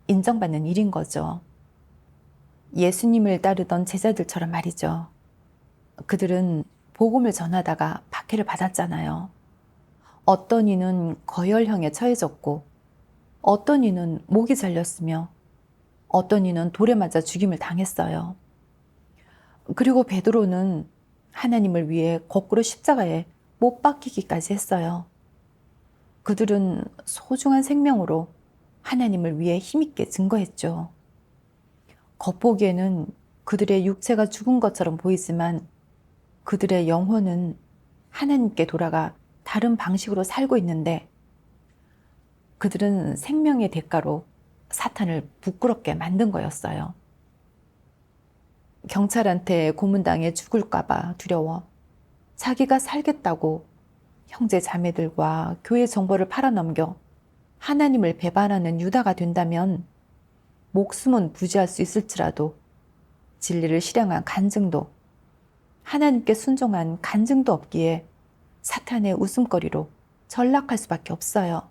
인정받는 일인 거죠. 예수님을 따르던 제자들처럼 말이죠. 그들은 복음을 전하다가 박해를 받았잖아요. 어떤 이는 거열형에 처해졌고 어떤 이는 목이 잘렸으며 어떤 이는 돌에 맞아 죽임을 당했어요. 그리고 베드로는 하나님을 위해 거꾸로 십자가에 못 박히기까지 했어요. 그들은 소중한 생명으로 하나님을 위해 힘있게 증거했죠. 겉보기에는 그들의 육체가 죽은 것처럼 보이지만 그들의 영혼은 하나님께 돌아가 다른 방식으로 살고 있는데 그들은 생명의 대가로 사탄을 부끄럽게 만든 거였어요. 경찰한테 고문당해 죽을까봐 두려워 자기가 살겠다고 형제 자매들과 교회 정보를 팔아넘겨 하나님을 배반하는 유다가 된다면 목숨은 부지할 수 있을지라도 진리를 실행한 간증도 하나님께 순종한 간증도 없기에 사탄의 웃음거리로 전락할 수밖에 없어요.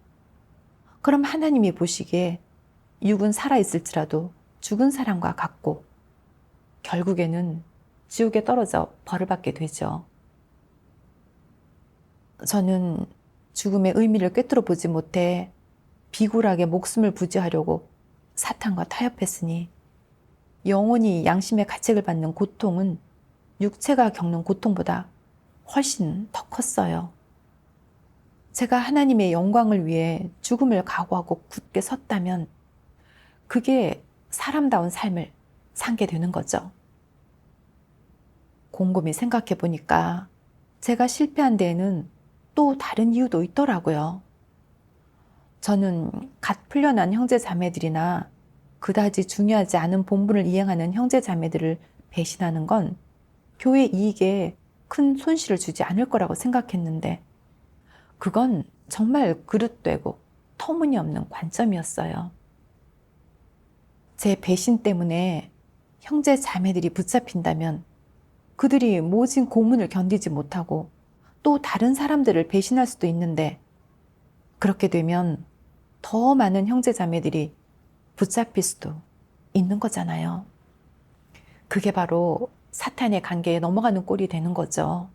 그럼 하나님이 보시기에 육은 살아있을지라도 죽은 사람과 같고 결국에는 지옥에 떨어져 벌을 받게 되죠. 저는 죽음의 의미를 꿰뚫어 보지 못해 비굴하게 목숨을 부지하려고 사탄과 타협했으니 영원히 양심의 가책을 받는 고통은 육체가 겪는 고통보다 훨씬 더 컸어요. 제가 하나님의 영광을 위해 죽음을 각오하고 굳게 섰다면 그게 사람다운 삶을 살게 되는 거죠. 곰곰이 생각해 보니까 제가 실패한 데에는 또 다른 이유도 있더라고요. 저는 갓 풀려난 형제 자매들이나 그다지 중요하지 않은 본분을 이행하는 형제 자매들을 배신하는 건 교회 이익에 큰 손실을 주지 않을 거라고 생각했는데 그건 정말 그릇되고 터무니없는 관점이었어요. 제 배신 때문에 형제 자매들이 붙잡힌다면 그들이 모진 고문을 견디지 못하고 또 다른 사람들을 배신할 수도 있는데 그렇게 되면 더 많은 형제 자매들이 붙잡힐 수도 있는 거잖아요. 그게 바로 사탄의 관계에 넘어가는 꼴이 되는 거죠.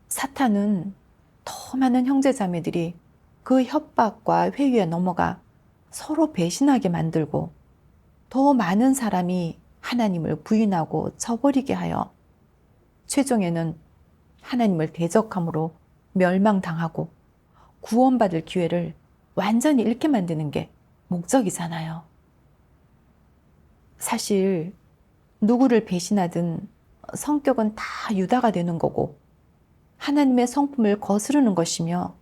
사탄은 더 많은 형제 자매들이 그 협박과 회유에 넘어가 서로 배신하게 만들고 더 많은 사람이 하나님을 부인하고 저버리게 하여 최종에는 하나님을 대적함으로 멸망당하고 구원받을 기회를 완전히 잃게 만드는 게 목적이잖아요. 사실 누구를 배신하든 성격은 다 유다가 되는 거고 하나님의 성품을 거스르는 것이며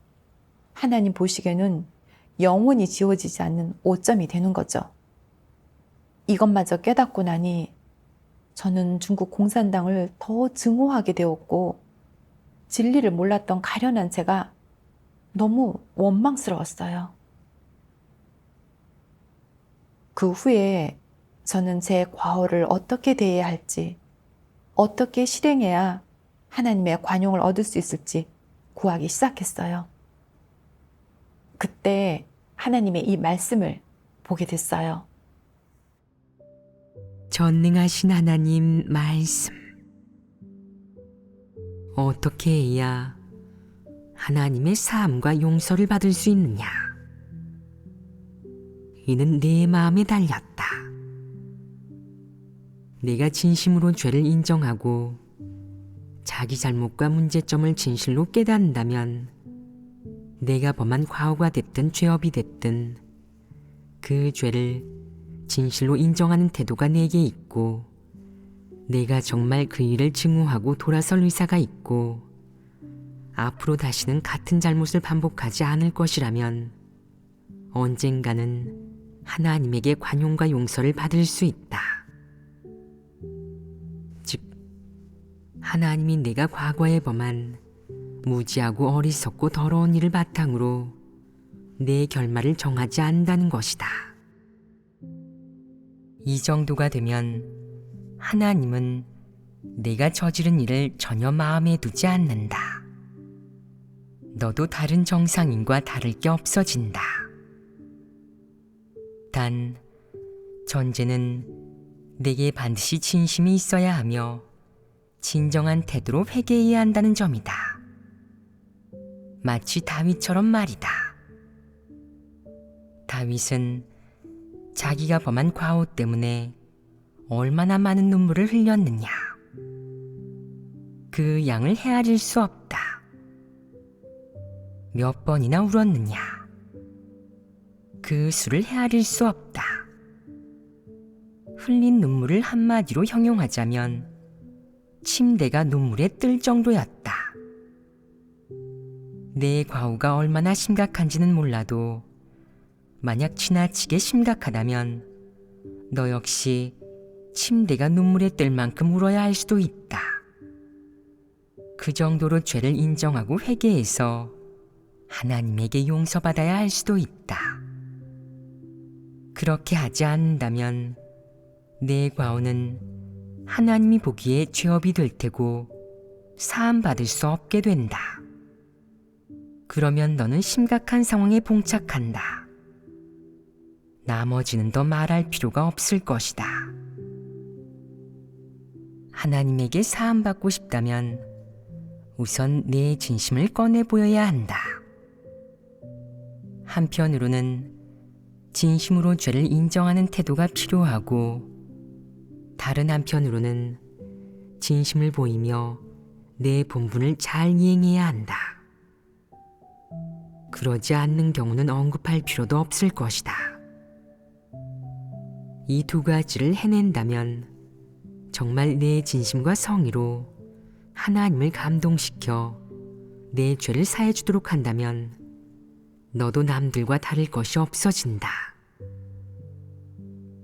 하나님 보시기에는 영원히 지워지지 않는 오점이 되는 거죠. 이것마저 깨닫고 나니 저는 중국 공산당을 더 증오하게 되었고 진리를 몰랐던 가련한 제가 너무 원망스러웠어요. 그 후에 저는 제 과오를 어떻게 대해야 할지, 어떻게 실행해야 하나님의 관용을 얻을 수 있을지 구하기 시작했어요. 그때 하나님의 이 말씀을 보게 됐어요. 전능하신 하나님 말씀. 어떻게 해야 하나님의 사함과 용서를 받을 수 있느냐? 이는 내 마음에 달렸다. 내가 진심으로 죄를 인정하고 자기 잘못과 문제점을 진실로 깨닫는다면 내가 범한 과오가 됐든 죄업이 됐든 그 죄를 진실로 인정하는 태도가 내게 있고 내가 정말 그 일을 증오하고 돌아설 의사가 있고 앞으로 다시는 같은 잘못을 반복하지 않을 것이라면 언젠가는 하나님에게 관용과 용서를 받을 수 있다. 즉, 하나님이 내가 과거에 범한 무지하고 어리석고 더러운 일을 바탕으로 내 결말을 정하지 않는다는 것이다. 이 정도가 되면 하나님은 내가 저지른 일을 전혀 마음에 두지 않는다. 너도 다른 정상인과 다를 게 없어진다. 단, 전제는 내게 반드시 진심이 있어야 하며 진정한 태도로 회개해야 한다는 점이다. 마치 다윗처럼 말이다. 다윗은 자기가 범한 과오 때문에 얼마나 많은 눈물을 흘렸느냐. 그 양을 헤아릴 수 없다. 몇 번이나 울었느냐. 그 수를 헤아릴 수 없다. 흘린 눈물을 한마디로 형용하자면 침대가 눈물에 뜰 정도였다. 내 과오가 얼마나 심각한지는 몰라도 만약 지나치게 심각하다면 너 역시 침대가 눈물에 뜰 만큼 울어야 할 수도 있다. 그 정도로 죄를 인정하고 회개해서 하나님에게 용서받아야 할 수도 있다. 그렇게 하지 않는다면 내 과오는 하나님이 보기에 죄업이 될 테고 사함받을 수 없게 된다. 그러면 너는 심각한 상황에 봉착한다. 나머지는 더 말할 필요가 없을 것이다. 하나님에게 사함받고 싶다면 우선 내 진심을 꺼내 보여야 한다. 한편으로는 진심으로 죄를 인정하는 태도가 필요하고, 다른 한편으로는 진심을 보이며 내 본분을 잘 이행해야 한다. 그러지 않는 경우는 언급할 필요도 없을 것이다. 이 두 가지를 해낸다면 정말 내 진심과 성의로 하나님을 감동시켜 내 죄를 사해 주도록 한다면 너도 남들과 다를 것이 없어진다.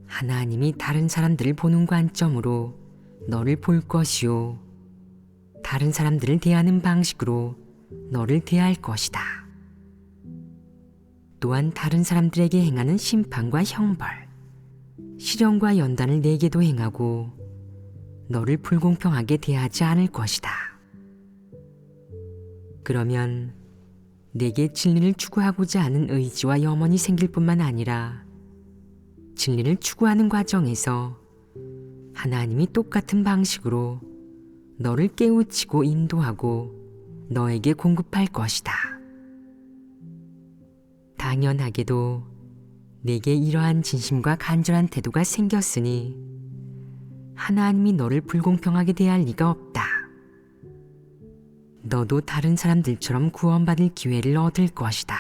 하나님이 다른 사람들을 보는 관점으로 너를 볼 것이요, 다른 사람들을 대하는 방식으로 너를 대할 것이다. 또한 다른 사람들에게 행하는 심판과 형벌, 시련과 연단을 내게도 행하고 너를 불공평하게 대하지 않을 것이다. 그러면 내게 진리를 추구하고자 하는 의지와 염원이 생길 뿐만 아니라 진리를 추구하는 과정에서 하나님이 똑같은 방식으로 너를 깨우치고 인도하고 너에게 공급할 것이다. 당연하게도 내게 이러한 진심과 간절한 태도가 생겼으니 하나님이 너를 불공평하게 대할 리가 없다. 너도 다른 사람들처럼 구원받을 기회를 얻을 것이다.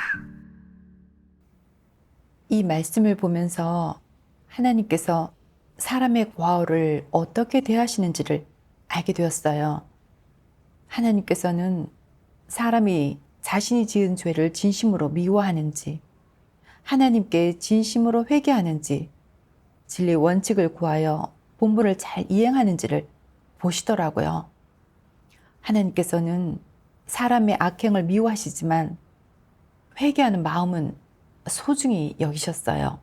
이 말씀을 보면서 하나님께서 사람의 과오를 어떻게 대하시는지를 알게 되었어요. 하나님께서는 사람이 자신이 지은 죄를 진심으로 미워하는지, 하나님께 진심으로 회개하는지, 진리 원칙을 구하여 본분을 잘 이행하는지를 보시더라고요. 하나님께서는 사람의 악행을 미워하시지만 회개하는 마음은 소중히 여기셨어요.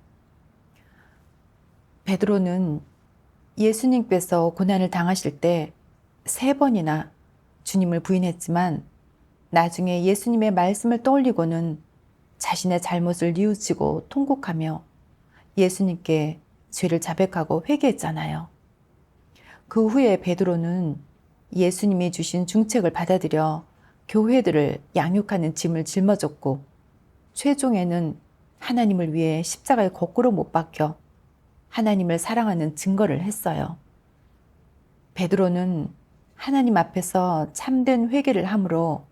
베드로는 예수님께서 고난을 당하실 때 3번이나 주님을 부인했지만 나중에 예수님의 말씀을 떠올리고는 자신의 잘못을 뉘우치고 통곡하며 예수님께 죄를 자백하고 회개했잖아요. 그 후에 베드로는 예수님이 주신 중책을 받아들여 교회들을 양육하는 짐을 짊어졌고, 최종에는 하나님을 위해 십자가에 거꾸로 못 박혀 하나님을 사랑하는 증거를 했어요. 베드로는 하나님 앞에서 참된 회개를 함으로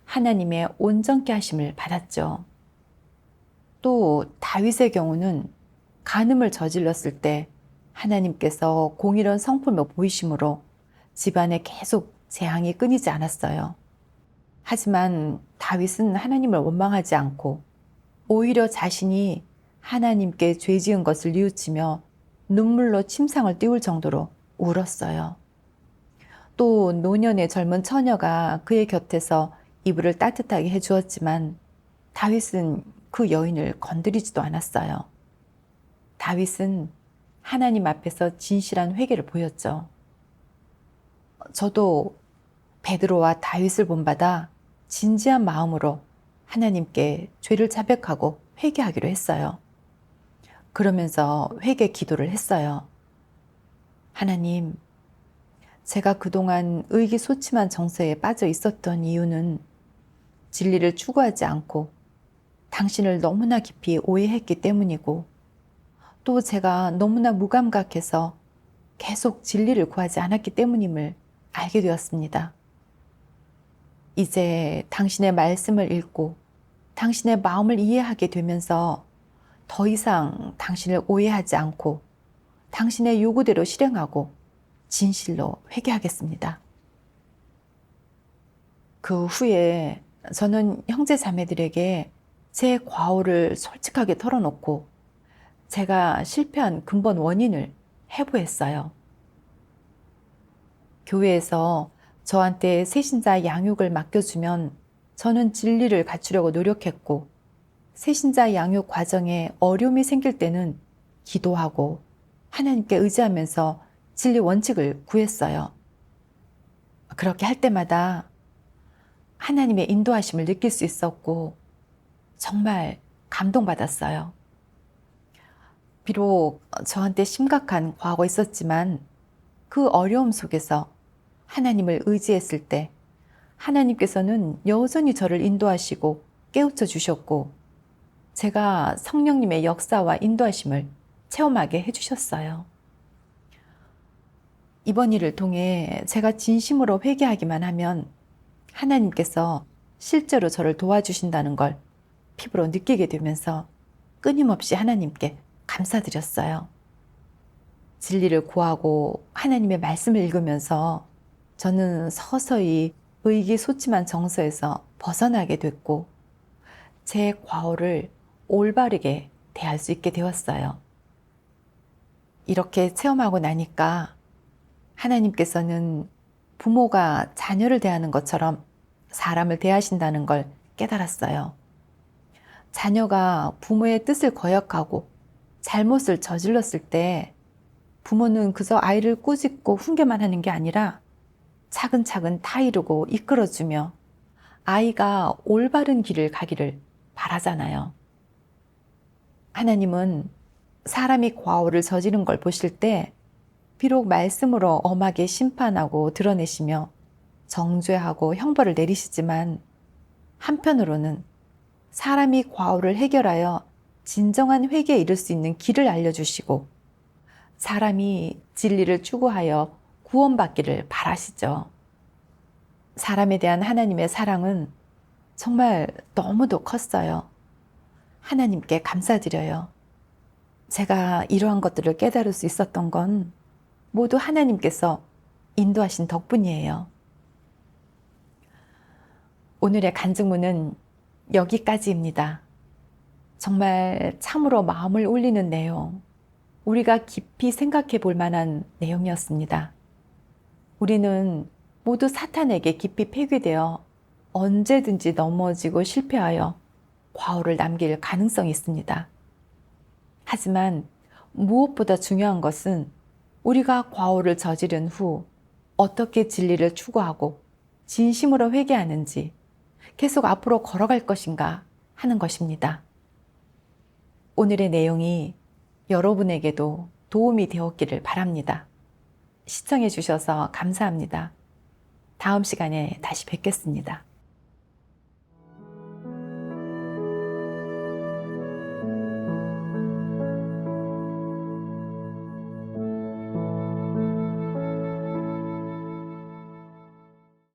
하나님의 온전케 하심을 받았죠. 또 다윗의 경우는 간음을 저질렀을 때 하나님께서 공의로운 성품을 보이심으로 집안에 계속 재앙이 끊이지 않았어요. 하지만 다윗은 하나님을 원망하지 않고 오히려 자신이 하나님께 죄 지은 것을 뉘우치며 눈물로 침상을 띄울 정도로 울었어요. 또 노년의 젊은 처녀가 그의 곁에서 이불을 따뜻하게 해주었지만 다윗은 그 여인을 건드리지도 않았어요. 다윗은 하나님 앞에서 진실한 회개를 보였죠. 저도 베드로와 다윗을 본받아 진지한 마음으로 하나님께 죄를 자백하고 회개하기로 했어요. 그러면서 회개 기도를 했어요. 하나님, 제가 그동안 의기소침한 정서에 빠져 있었던 이유는 진리를 추구하지 않고 당신을 너무나 깊이 오해했기 때문이고, 또 제가 너무나 무감각해서 계속 진리를 구하지 않았기 때문임을 알게 되었습니다. 이제 당신의 말씀을 읽고 당신의 마음을 이해하게 되면서 더 이상 당신을 오해하지 않고 당신의 요구대로 실행하고 진실로 회개하겠습니다. 그 후에 저는 형제 자매들에게 제 과오를 솔직하게 털어놓고 제가 실패한 근본 원인을 해부했어요. 교회에서 저한테 새신자 양육을 맡겨주면 저는 진리를 갖추려고 노력했고, 새신자 양육 과정에 어려움이 생길 때는 기도하고 하나님께 의지하면서 진리 원칙을 구했어요. 그렇게 할 때마다 하나님의 인도하심을 느낄 수 있었고 정말 감동받았어요. 비록 저한테 심각한 과거가 있었지만 그 어려움 속에서 하나님을 의지했을 때 하나님께서는 여전히 저를 인도하시고 깨우쳐 주셨고 제가 성령님의 역사와 인도하심을 체험하게 해주셨어요. 이번 일을 통해 제가 진심으로 회개하기만 하면 하나님께서 실제로 저를 도와주신다는 걸 피부로 느끼게 되면서 끊임없이 하나님께 감사드렸어요. 진리를 구하고 하나님의 말씀을 읽으면서 저는 서서히 의기소침한 정서에서 벗어나게 됐고 제 과오를 올바르게 대할 수 있게 되었어요. 이렇게 체험하고 나니까 하나님께서는 부모가 자녀를 대하는 것처럼 사람을 대하신다는 걸 깨달았어요. 자녀가 부모의 뜻을 거역하고 잘못을 저질렀을 때 부모는 그저 아이를 꾸짖고 훈계만 하는 게 아니라 차근차근 타이르고 이끌어주며 아이가 올바른 길을 가기를 바라잖아요. 하나님은 사람이 과오를 저지른 걸 보실 때 비록 말씀으로 엄하게 심판하고 드러내시며 정죄하고 형벌을 내리시지만 한편으로는 사람이 과오를 해결하여 진정한 회개에 이를 수 있는 길을 알려주시고 사람이 진리를 추구하여 구원받기를 바라시죠. 사람에 대한 하나님의 사랑은 정말 너무도 컸어요. 하나님께 감사드려요. 제가 이러한 것들을 깨달을 수 있었던 건 모두 하나님께서 인도하신 덕분이에요. 오늘의 간증문은 여기까지입니다. 정말 참으로 마음을 울리는 내용, 우리가 깊이 생각해 볼 만한 내용이었습니다. 우리는 모두 사탄에게 깊이 폐기되어 언제든지 넘어지고 실패하여 과오를 남길 가능성이 있습니다. 하지만 무엇보다 중요한 것은 우리가 과오를 저지른 후 어떻게 진리를 추구하고 진심으로 회개하는지 계속 앞으로 걸어갈 것인가 하는 것입니다. 오늘의 내용이 여러분에게도 도움이 되었기를 바랍니다. 시청해 주셔서 감사합니다. 다음 시간에 다시 뵙겠습니다.